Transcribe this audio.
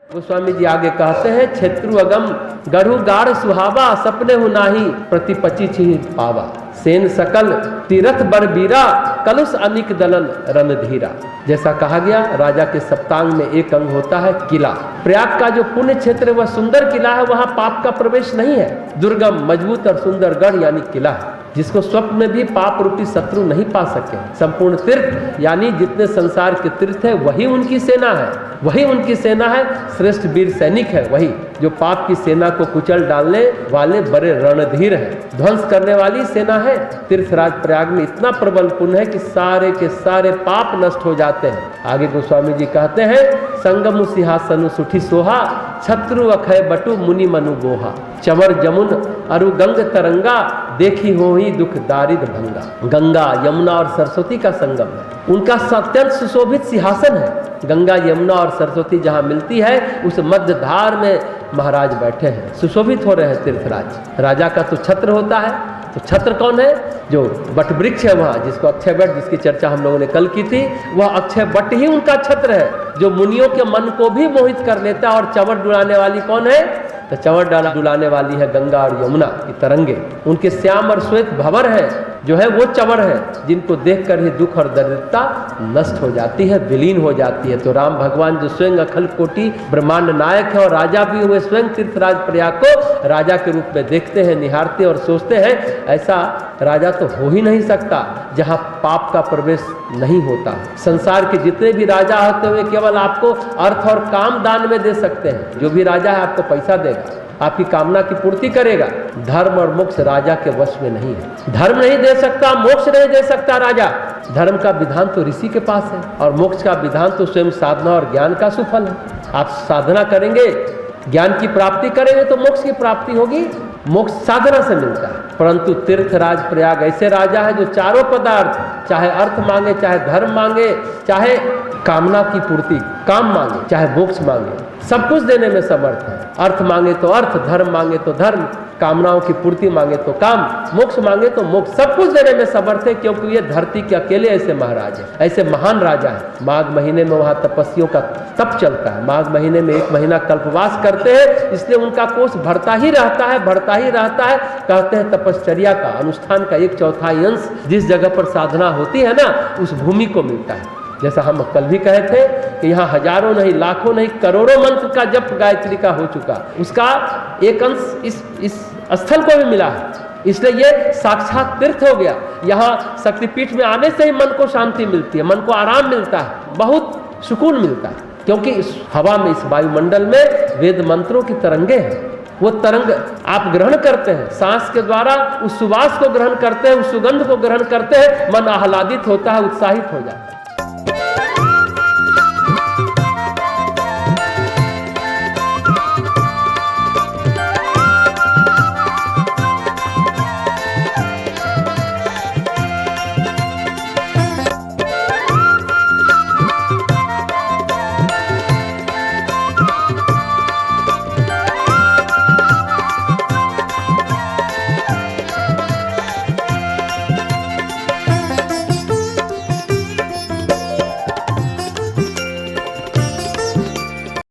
गोस्वामी जी आगे कहते हैं, क्षेत्रु अगम गढ़ु गाढ़ सुहावा, सपने हु नाही प्रति पची छी पावा। सेन सकल तीरथ बर बीरा, कलुष अनिक दलन रणधीरा। जैसा कहा गया, राजा के सप्तांग में एक अंग होता है किला। प्रयाग का जो पुण्य क्षेत्र वह सुंदर किला है, वहां पाप का प्रवेश नहीं है। दुर्गम मजबूत और सुंदर गढ़ यानी किला है, जिसको स्वप्न में भी पाप रूपी शत्रु नहीं पा सके। संपूर्ण तीर्थ यानी जितने संसार के तीर्थ है वही उनकी सेना है, वही उनकी सेना है। श्रेष्ठ वीर सैनिक है वही, जो पाप की सेना को कुचल डालने वाले बड़े रणधीर है, ध्वंस करने वाली सेना है। तीर्थराज प्रयाग में इतना प्रबल पुण्य है कि सारे के सारे पाप नष्ट हो जाते हैं। आगे गोस्वामी जी कहते हैं, संगमु सिंहासनु सुठी सोहा, छत्रु अखय बटु मुनि मनु गोहा। चवर जमुन अरु गंग तरंगा, देखी हो ही दुख दारिद भंगा। गंगा यमुना और सरस्वती का संगम है, उनका अत्यंत सुशोभित सिंहासन है। गंगा यमुना और सरस्वती जहाँ मिलती है उस मध्य धार में महाराज बैठे हैं, सुशोभित हो रहे हैं तीर्थराज। राजा का तो छत्र होता है, तो छत्र कौन है? जो बट वृक्ष है वहाँ, जिसको अक्षय वट, जिसकी चर्चा हम लोगों ने कल की थी, वह अक्षय वट ही उनका छत्र है, जो मुनियों के मन को भी मोहित कर लेता है। और चंवर डुलाने वाली कौन है? तो चंवर डुलाने वाली है गंगा और यमुना की तरंगे। उनके श्याम और श्वेत भंवर है, जो है वो चंवर है, जिनको देखकर ही दुख और दरिद्रता नष्ट हो जाती है, विलीन हो जाती है। तो राम भगवान जो स्वयं अखिल कोटि ब्रह्मांड नायक है और राजा भी हुए, स्वयं तीर्थराज प्रयाग को राजा के रूप में देखते हैं, निहारते और सोचते हैं, ऐसा राजा तो हो ही नहीं सकता जहाँ पाप का प्रवेश नहीं होता। संसार के जितने भी राजा होते हुए केवल आपको अर्थ और काम दान में दे सकते हैं। जो भी राजा है आपको पैसा देगा, आपकी कामना की पूर्ति करेगा। धर्म और मोक्ष राजा के वश में नहीं है। धर्म नहीं दे सकता, मोक्ष नहीं दे सकता राजा। धर्म का विधान तो ऋषि के पास है और मोक्ष का विधान तो स्वयं साधना और ज्ञान का सुफल है। आप साधना करेंगे, ज्ञान की प्राप्ति करेंगे तो मोक्ष की प्राप्ति होगी। मोक्ष साधना से मिलता है। परंतु तीर्थराज प्रयाग ऐसे राजा है जो चारों पदार्थ, चाहे अर्थ मांगे, चाहे धर्म मांगे, चाहे कामना की पूर्ति काम मांगे, चाहे मोक्ष मांगे, सब कुछ देने में समर्थ है। अर्थ मांगे तो अर्थ, धर्म मांगे तो धर्म, कामनाओं की पूर्ति मांगे तो काम, मोक्ष मांगे तो मोक्ष, सब कुछ देने में समर्थ है। क्योंकि ये धरती के अकेले ऐसे महाराज है, ऐसे महान राजा है। माघ महीने में वहाँ तपस्वियों का तप चलता है। माघ महीने में 1 महीना कल्पवास करते हैं, इसलिए उनका कोष भरता ही रहता है, भरता ही रहता है। कहते हैं तपश्चर्या का अनुष्ठान का 1/4 अंश जिस जगह पर साधना होती है ना, उस भूमि को मिलता है। जैसा हम कल भी कहे थे कि यहाँ हजारों नहीं, लाखों नहीं, करोड़ों मंत्र का जप गायत्री का हो चुका, उसका एक अंश इस स्थल को भी मिला है। इसलिए ये साक्षात तीर्थ हो गया। यहाँ शक्तिपीठ में आने से ही मन को शांति मिलती है, मन को आराम मिलता है, बहुत सुकून मिलता है। क्योंकि इस हवा में, इस वायुमंडल में वेद मंत्रों की तरंगे हैं। वो तरंग आप ग्रहण करते हैं, सांस के द्वारा उस सुवास को ग्रहण करते हैं, उस सुगंध को ग्रहण करते हैं, मन आह्लादित होता है, उत्साहित हो जाता है।